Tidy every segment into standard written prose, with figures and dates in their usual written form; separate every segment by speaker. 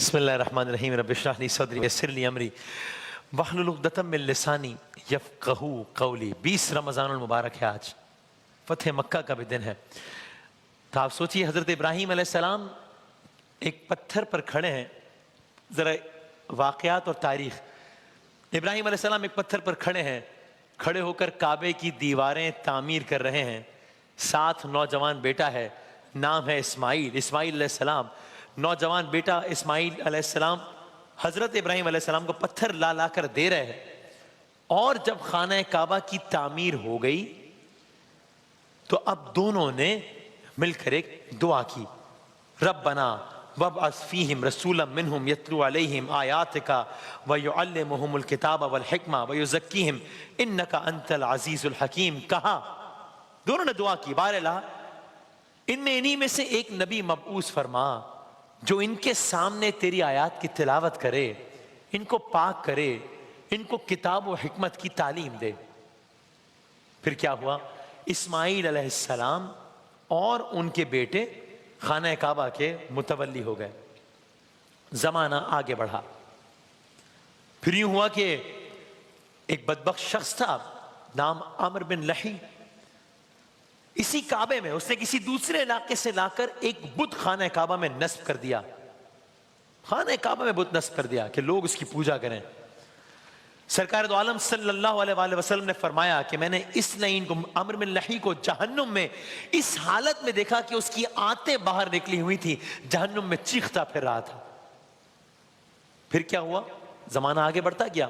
Speaker 1: بسم اللہ الرحمن الرحیم رب اشرح لی صدری ویسر لی امری واحلل عقدۃ من لسانی یفقہوا قولی۔ 20 رمضان المبارک ہے آج، فتح مکہ کا بھی دن ہے۔ تو آپ سوچئے حضرت ابراہیم علیہ السلام ایک پتھر پر کھڑے ہیں، ذرا واقعات اور تاریخ۔ ابراہیم علیہ السلام ایک پتھر پر کھڑے ہیں، کھڑے ہو کر کعبے کی دیواریں تعمیر کر رہے ہیں۔ ساتھ نوجوان بیٹا ہے، نام ہے اسماعیل علیہ السلام۔ نوجوان بیٹا اسماعیل علیہ السلام حضرت ابراہیم علیہ السلام کو پتھر لا لا کر دے رہے ہیں۔ اور جب خانہ کعبہ کی تعمیر ہو گئی تو اب دونوں نے مل کر ایک دعا کی، ربنا وابعث فیہم رسولا منہم یتلو علیہم آیاتک ویعلمہم الکتاب والحکمہ ویزکیہم انک انت العزیز الحکیم۔ کہا دونوں نے دعا کی، بار الہ ان میں انہی میں سے ایک نبی مبعوث فرما جو ان کے سامنے تیری آیات کی تلاوت کرے، ان کو پاک کرے، ان کو کتاب و حکمت کی تعلیم دے۔ پھر کیا ہوا؟ اسماعیل علیہ السلام اور ان کے بیٹے خانہ کعبہ کے متولی ہو گئے۔ زمانہ آگے بڑھا، پھر یوں ہوا کہ ایک بدبخت شخص تھا نام عامر بن لحی، اسی کعبے میں اس نے کسی دوسرے علاقے سے لا کر ایک بت خانہ کعبہ میں نصب کر دیا۔ خانہ کعبہ میں بت نصب کر دیا کہ لوگ اس کی پوجا کریں۔ سرکار دو عالم صلی اللہ علیہ وآلہ وسلم نے فرمایا کہ میں نے اس لعین کو، عامر بن لحی کو، جہنم میں اس حالت میں دیکھا کہ اس کی آنتیں باہر نکلی ہوئی تھی، جہنم میں چیختا پھر رہا تھا۔ پھر کیا ہوا؟ زمانہ آگے بڑھتا گیا۔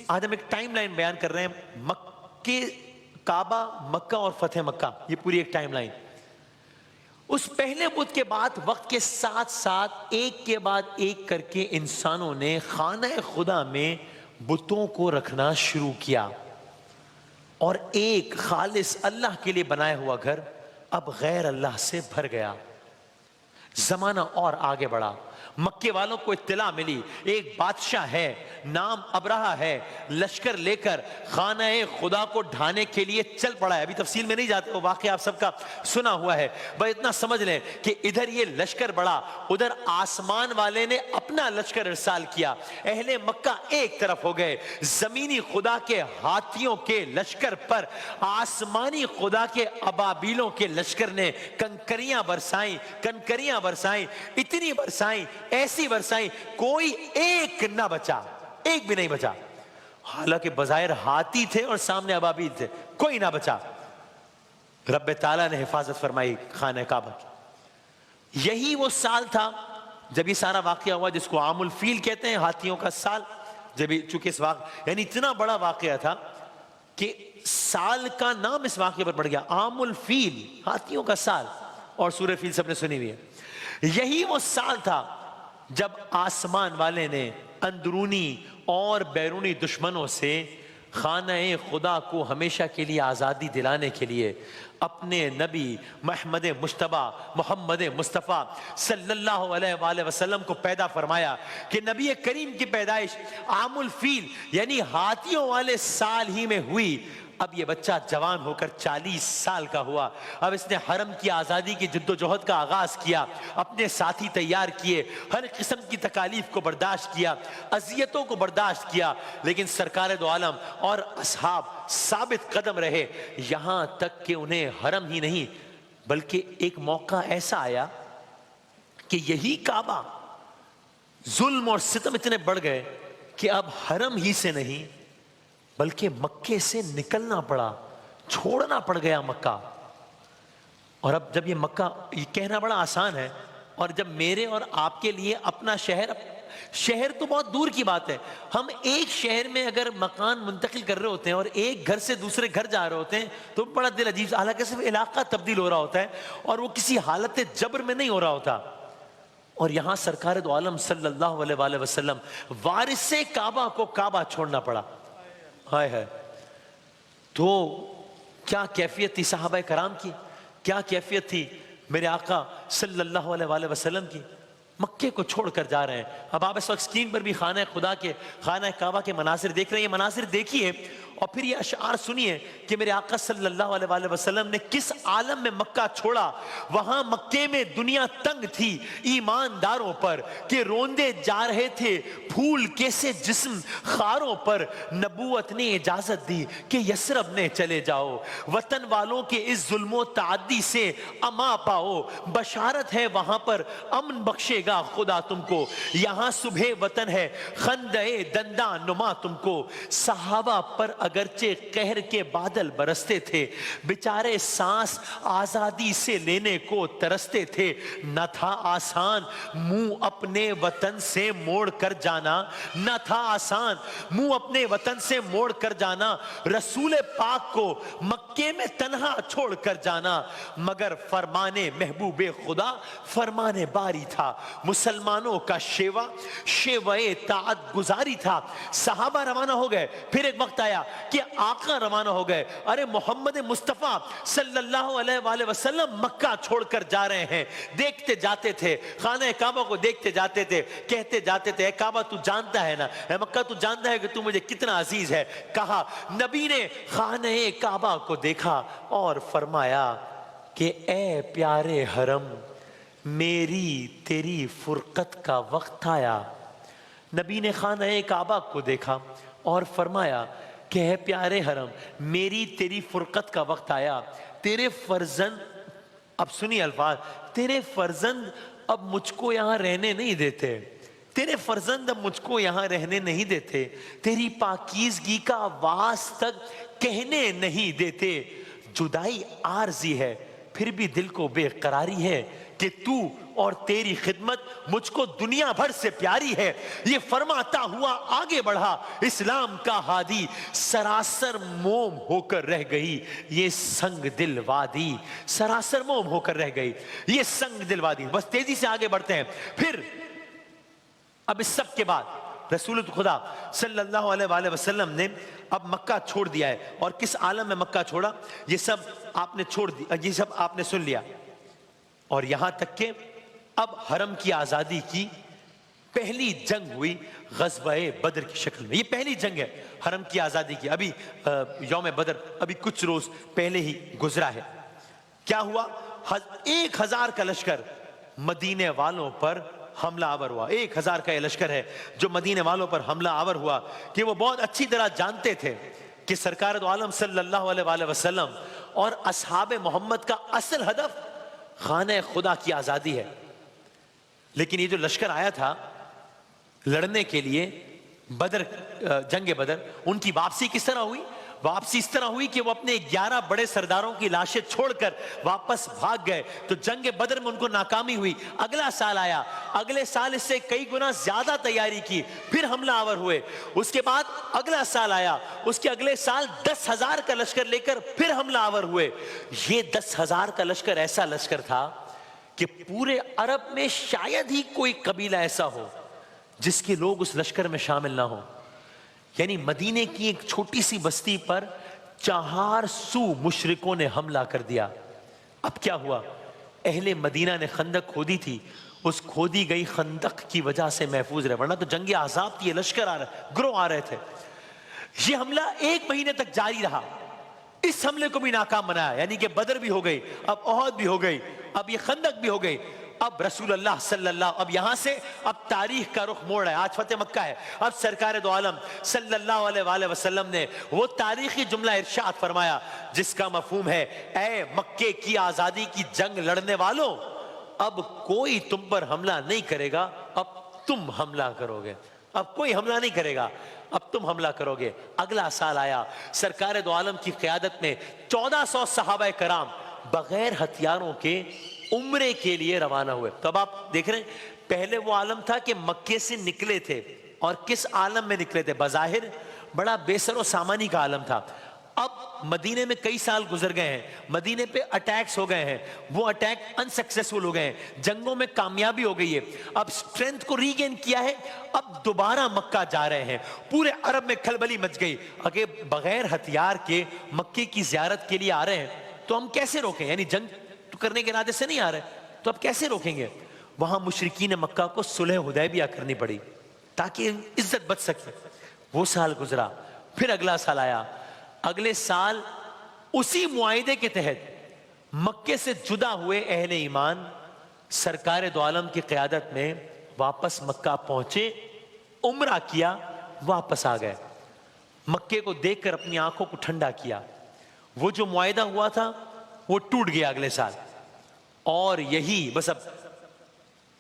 Speaker 1: آج ہم ایک ٹائم لائن بیان کر رہے ہیں، مکہ، کعبہ، مکہ اور فتح مکہ، یہ پوری ایک ٹائم لائن۔ اس پہلے بت کے بعد وقت کے ساتھ ساتھ ایک کے بعد ایک کر کے انسانوں نے خانہ خدا میں بتوں کو رکھنا شروع کیا، اور ایک خالص اللہ کے لیے بنایا ہوا گھر اب غیر اللہ سے بھر گیا۔ زمانہ اور آگے بڑھا، مکے والوں کو اطلاع ملی ایک بادشاہ ہے، نام ابرہہ ہے، لشکر لے کر خانہ خدا کو ڈھانے کے لیے چل پڑا ہے۔ ابھی تفصیل میں نہیں جاتے، وہ واقعہ آپ سب کا سنا ہوا ہے، بس اتنا سمجھ لیں کہ ادھر یہ لشکر بڑھا، ادھر آسمان والے نے اپنا لشکر ارسال کیا۔ اہل مکہ ایک طرف ہو گئے، زمینی خدا کے ہاتھیوں کے لشکر پر آسمانی خدا کے ابابیلوں کے لشکر نے کنکریاں برسائیں، اتنی برسائیں، ایسی برسائیں، کوئی ایک نہ بچا، ایک بھی نہیں بچا۔ حالانکہ بظاہر ہاتھی تھے اور سامنے ابابیل تھے، کوئی نہ بچا۔ رب تعالیٰ نے حفاظت فرمائی خانہ کعبہ کی۔ یہی وہ سال تھا جب یہ سارا واقعہ ہوا جس کو عام الفیل کہتے ہیں، ہاتھیوں کا سال۔ جب چونکہ اس واقعہ یعنی اتنا بڑا واقعہ تھا کہ سال کا نام اس واقعے پر پڑ گیا، عام الفیل، ہاتھیوں کا سال، اور سورہ فیل سب نے سنی ہوئی ہے۔ یہی وہ سال تھا جب آسمان والے نے اندرونی اور بیرونی دشمنوں سے خانہ خدا کو ہمیشہ کے لیے آزادی دلانے کے لیے اپنے نبی محمد مصطفیٰ صلی اللہ علیہ وآلہ وسلم کو پیدا فرمایا کہ نبی کریم کی پیدائش عام الفیل یعنی ہاتھیوں والے سال ہی میں ہوئی۔ اب یہ بچہ جوان ہو کر 40 سال کا ہوا، اب اس نے حرم کی آزادی کی جد و جہد کا آغاز کیا، اپنے ساتھی تیار کیے، ہر قسم کی تکالیف کو برداشت کیا، اذیتوں کو برداشت کیا، لیکن سرکار دو عالم اور اصحاب ثابت قدم رہے، یہاں تک کہ انہیں حرم ہی نہیں بلکہ ایک موقع ایسا آیا کہ یہی کعبہ، ظلم اور ستم اتنے بڑھ گئے کہ اب حرم ہی سے نہیں بلکہ مکے سے نکلنا پڑا، چھوڑنا پڑ گیا مکہ۔ اور اب جب یہ مکہ، یہ کہنا بڑا آسان ہے، اور جب میرے اور آپ کے لیے اپنا شہر تو بہت دور کی بات ہے، ہم ایک شہر میں اگر مکان منتقل کر رہے ہوتے ہیں اور ایک گھر سے دوسرے گھر جا رہے ہوتے ہیں تو بڑا دل عجیب، حالانکہ صرف علاقہ تبدیل ہو رہا ہوتا ہے اور وہ کسی حالت جبر میں نہیں ہو رہا ہوتا۔ اور یہاں سرکار دو عالم صلی اللہ علیہ وآلہ وسلم وارث کعبہ کو کعبہ چھوڑنا پڑا۔ ہائے ہائے، تو کیا کیفیت تھی صحابہ کرام کی، کیا کیفیت تھی میرے آقا صلی اللہ علیہ وآلہ وسلم کی، مکے کو چھوڑ کر جا رہے ہیں۔ اب آپ اس وقت سکرین پر بھی خانہ خدا کے، خانہ کعبہ کے مناظر دیکھ رہے ہیں، یہ مناظر دیکھیے اور پھر یہ اشعار سنیے کہ میرے آقا صلی اللہ علیہ وسلم نے کس عالم میں مکہ چھوڑا. وہاں مکے میں دنیا تنگ تھی ایمانداروں پر کہ روندے جا رہے تھے پھول کیسے جسم خاروں پر. نبوت نے اجازت دی کہ یثرب میں چلے جاؤ, وطن والوں کے اس ظلم و تعدی سے اما پاؤ. بشارت ہے وہاں پر امن بخشے گا خدا تم کو, یہاں صبح وطن ہے خندے دنداں نما تم کو. صحابہ پر اگرچہ قہر کے بادل برستے تھے, بیچارے سانس آزادی سے لینے کو ترستے تھے. نہ تھا آسان منہ اپنے وطن سے موڑ کر جانا, نہ تھا آسان منہ اپنے وطن سے موڑ کر جانا, رسول پاک کو مکے میں تنہا چھوڑ کر جانا. مگر فرمانے محبوب خدا فرمانے باری تھا, مسلمانوں کا شیوا شیوائے طاعت گزاری تھا. صحابہ روانہ ہو گئے, پھر ایک وقت آیا کہ آقا روانہ ہو گئے. ارے محمد مصطفیٰ صلی اللہ علیہ وآلہ وسلم مکہ چھوڑ کر جا رہے ہیں. دیکھتے جاتے تھے خانہ کعبہ کو, دیکھتے جاتے تھے, کہتے جاتے تھے اے کعبہ تو جانتا ہے نا, اے مکہ تو جانتا ہے کہ تو مجھے کتنا عزیز ہے. کہا نبی نے خانہ کعبہ کو دیکھا اور فرمایا کہ اے پیارے حرم میری تیری فرقت کا وقت آیا. نبی نے خانہ کعبہ کو دیکھا اور فرمایا کہ اے پیارے حرم میری تیری فرقت کا وقت آیا. تیرے فرزند, اب سنی الفاظ, تیرے فرزند اب مجھ کو یہاں رہنے نہیں دیتے, تیرے فرزند اب مجھ کو یہاں رہنے نہیں دیتے, تیری پاکیزگی کا آواز تک کہنے نہیں دیتے. جدائی عارضی ہے پھر بھی دل کو بے قراری ہے کہ تو اور تیری خدمت مجھ کو دنیا بھر سے پیاری ہے. یہ فرماتا ہوا آگے بڑھا اسلام کا ہادی, سراسر موم ہو کر رہ گئی یہ سنگ دل وادی, سراسر موم ہو کر رہ گئی یہ سنگ دل وادی. بس تیزی سے آگے بڑھتے ہیں. پھر اب اس سب کے بعد رسول خدا صلی اللہ علیہ وآلہ وسلم نے اب مکہ چھوڑ دیا ہے. اور کس عالم میں مکہ چھوڑا یہ سب آپ نے چھوڑ دیا, یہ سب آپ نے سن لیا. اور یہاں تک کہ اب حرم کی آزادی کی پہلی جنگ ہوئی غزوہ بدر کی شکل میں. یہ پہلی جنگ ہے حرم کی آزادی کی. ابھی یوم بدر ابھی کچھ روز پہلے ہی گزرا ہے. کیا ہوا؟ 1000 کا لشکر مدینے والوں پر حملہ آور ہوا. 1000 کا یہ لشکر ہے جو مدینے والوں پر حملہ آور ہوا کہ وہ بہت اچھی طرح جانتے تھے کہ سرکار دو عالم صلی اللہ علیہ وآلہ وسلم اور اصحاب محمد کا اصل ہدف خانہ خدا کی آزادی ہے. لیکن یہ جو لشکر آیا تھا لڑنے کے لیے بدر, جنگ بدر, ان کی واپسی کس طرح ہوئی؟ واپسی اس طرح ہوئی کہ وہ اپنے 11 بڑے سرداروں کی لاشیں چھوڑ کر واپس بھاگ گئے. تو جنگ بدر میں ان کو ناکامی ہوئی. اگلا سال آیا, اگلے سال اس سے کئی گنا زیادہ تیاری کی, پھر حملہ آور ہوئے. اس کے بعد اگلا سال آیا, اس کے اگلے سال 10,000 کا لشکر لے کر پھر حملہ آور ہوئے. یہ 10,000 کا لشکر ایسا لشکر تھا کہ پورے عرب میں شاید ہی کوئی قبیلہ ایسا ہو جس کے لوگ اس لشکر میں شامل نہ ہوں. یعنی مدینے کی ایک چھوٹی سی بستی پر 400 مشرکوں نے حملہ کر دیا. اب کیا ہوا؟ اہل مدینہ نے خندق کھودی تھی, اس کھودی گئی خندق کی وجہ سے محفوظ رہے, ورنہ تو جنگ عذاب تھی, یہ لشکر آ رہا, گروہ آ رہے تھے. یہ حملہ 1 مہینے تک جاری رہا. اس حملے کو بھی ناکام بنایا, یعنی کہ بدر بھی ہو گئی, اب احد بھی ہو گئی, اب یہ خندق بھی ہو گئی. اب رسول اللہ صلی اللہ, اب یہاں سے اب تاریخ کا رخ موڑ ہے. آج فتح مکہ ہے. اب سرکار دو عالم صلی اللہ علیہ وآلہ وسلم نے وہ تاریخی جملہ ارشاد فرمایا جس کا مفہوم ہے اے مکے کی آزادی کی جنگ لڑنے والوں, اب کوئی تم پر حملہ نہیں کرے گا, اب تم حملہ کرو گے. اب کوئی حملہ نہیں کرے گا, اب تم حملہ کرو گے. اگلا سال آیا, سرکار دو عالم کی قیادت میں 1400 صحابہ کرام بغیر ہتھیاروں کے عمرے کے لیے روانہ ہوئے. تب آپ دیکھ رہے ہیں پہلے وہ عالم تھا کہ مکے سے نکلے تھے, اور کس عالم میں نکلے تھے؟ بظاہر بڑا بے سر و سامانی کا عالم تھا. اب مدینے میں کئی سال گزر گئے ہیں, مدینے پہ اٹیکس ہو گئے ہیں, وہ اٹیک انسکسیسفل ہو گئے ہیں, جنگوں میں کامیابی ہو گئی ہے, اب سٹرینتھ کو ری گین کیا ہے, اب دوبارہ مکہ جا رہے ہیں. پورے عرب میں کھلبلی مچ گئی. اگر بغیر ہتھیار کے مکے کی زیارت کے لیے آ رہے ہیں تو ہم کیسے روکیں؟ یعنی جنگ کرنے کے ارادے سے نہیں آ رہے, تو اب کیسے روکیں گے؟ وہاں مشرکین مکہ کو صلح حدیبیہ کرنی پڑی تاکہ عزت بچ سکے. وہ سال گزرا, پھر اگلا سال آیا, اگلے سال اسی معاہدے کے تحت مکے سے جدا ہوئے اہل ایمان سرکار دو عالم کی قیادت میں واپس مکہ پہنچے، عمرہ کیا، واپس آ گئے، مکے کو دیکھ کر اپنی آنکھوں کو ٹھنڈا کیا۔ وہ جو معاہدہ ہوا تھا وہ ٹوٹ گیا اگلے سال، اور یہی بس اب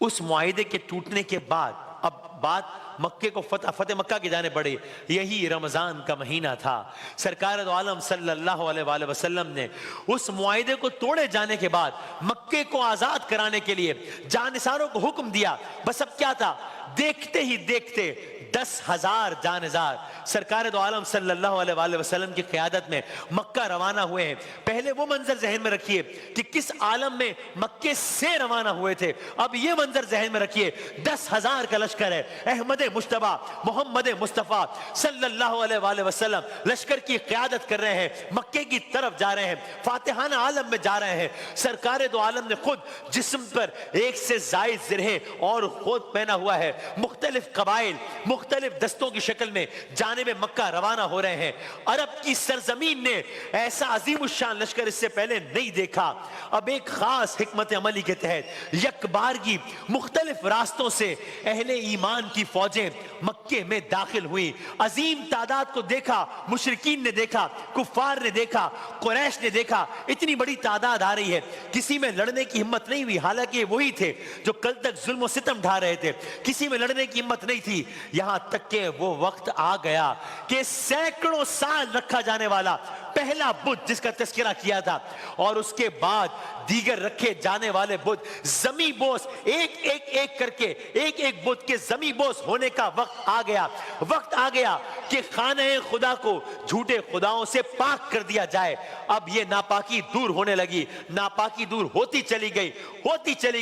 Speaker 1: اس معاہدے کے ٹوٹنے کے بعد اب بات مکے کو فتح مکہ کی جانب بڑھی۔ یہی رمضان کا مہینہ تھا، سرکار دو عالم صلی اللہ علیہ وآلہ وسلم نے اس معاہدے کو توڑے جانے کے بعد مکے کو آزاد کرانے کے لیے جانثاروں کو حکم دیا۔ بس اب کیا تھا، دیکھتے ہی دیکھتے 10,000 جانثار سرکار دو عالم صلی اللہ علیہ وآلہ وسلم کی قیادت میں مکہ روانہ ہوئے ہیں۔ پہلے وہ منظر ذہن میں رکھیے کہ کس عالم میں مکے سے روانہ ہوئے تھے، اب یہ منظر ذہن میں رکھیے 10,000 کا لشکر ہے، احمد مجتبیٰ محمد مصطفیٰ صلی اللہ علیہ وآلہ وسلم لشکر کی قیادت کر رہے ہیں، مکے کی طرف جا رہے ہیں، فاتحانہ عالم میں جا رہے ہیں۔ سرکار دو عالم نے خود جسم پر 1 سے زائد زرہیں اور خود پہنا ہوا ہے، مختلف قبائل مختلف دستوں کی شکل میں جانب مکہ روانہ ہو رہے ہیں۔ عرب کی سرزمین نے ایسا عظیم الشان لشکر اس سے پہلے نہیں دیکھا۔ اب ایک خاص حکمت عملی کے تحت یک بارگی مختلف راستوں سے اہل ایمان کی فوجیں مکے میں داخل ہوئی۔ عظیم تعداد کو دیکھا، مشرکین نے دیکھا، کفار نے دیکھا، قریش نے دیکھا، اتنی بڑی تعداد آ رہی ہے، کسی میں لڑنے کی ہمت نہیں ہوئی، حالانکہ وہی تھے جو کل تک ظلم و ستم ڈھا رہے تھے، کسی میں لڑنے کی ہمت نہیں تھی۔ یہاں تک کہ وہ وقت آ گیا کہ سینکڑوں سال رکھا جانے والا پہلا بت جس کا تذکرہ کیا تھا اور اس کے بعد دیگر رکھے جانے والے بت زمیں بوس ایک کر کے ایک بت کے زمیں بوس ہونے کا وقت آ گیا کہ خانہ خدا کو جھوٹے خداؤں سے پاک کر دیا جائے۔ اب یہ ناپاکی دور ہونے لگی، ناپاکی دور ہوتی چلی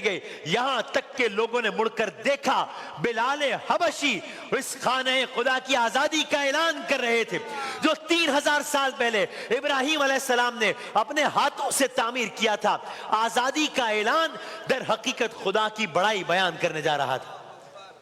Speaker 1: گئی، یہاں تک کہ لوگوں نے مڑ کر دیکھا بلال حبشی اس خانہ خدا کی آزادی کا اعلان کر رہے تھے، جو 3000 سال پہلے ابراہیم علیہ السلام نے اپنے ہاتھوں سے تعمیر کیا تھا۔ آزادی کا اعلان در حقیقت خدا کی بڑائی بیان کرنے جا رہا تھا۔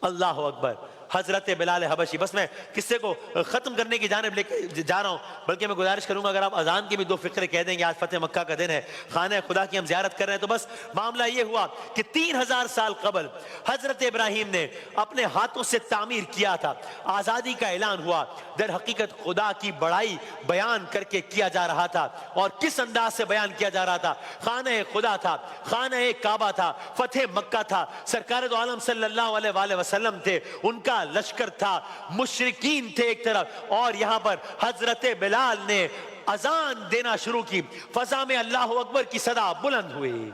Speaker 1: اللہ اکبر، حضرت بلال حبشی۔ بس میں قصے کو ختم کرنے کی جانب لے کے جا رہا ہوں، بلکہ میں گزارش کروں گا اگر آپ اذان کے بھی 2 فقرے کہہ دیں گے، آج فتح مکہ کا دن ہے، خانہ خدا کی ہم زیارت کر رہے ہیں، تو بس معاملہ یہ ہوا کہ 3000 سال قبل حضرت ابراہیم نے اپنے ہاتھوں سے تعمیر کیا تھا، آزادی کا اعلان ہوا، در حقیقت خدا کی بڑائی بیان کر کے کیا جا رہا تھا۔ اور کس انداز سے بیان کیا جا رہا تھا؟ خانہ خدا تھا، خانہ کعبہ تھا، فتح مکہ تھا، سرکار دو عالم صلی اللہ علیہ وآلہ وسلم تھے، ان کا لشکر تھا، مشرکین تھے ایک طرف، اور یہاں پر حضرت بلال نے اذان دینا شروع کی۔ فضا میں اللہ اکبر کی صدا بلند ہوئی،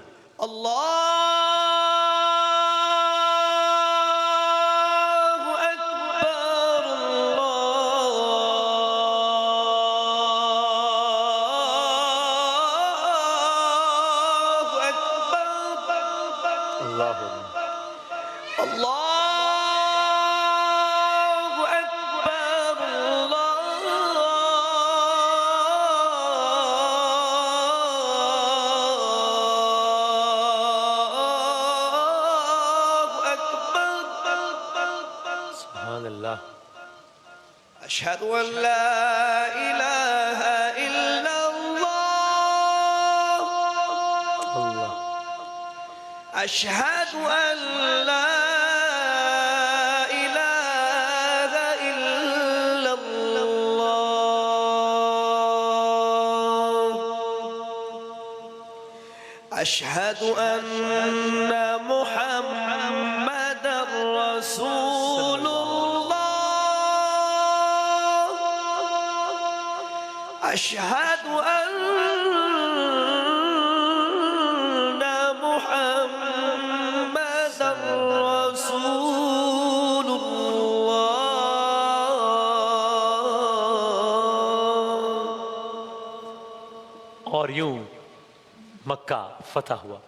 Speaker 2: أشهد أن لا إله إلا الله أشهد أن لا إله إلا الله أشهد أن محمد رسول أشهد أن محمد رسول الله۔
Speaker 1: اور یوں مکہ فتح ہوا۔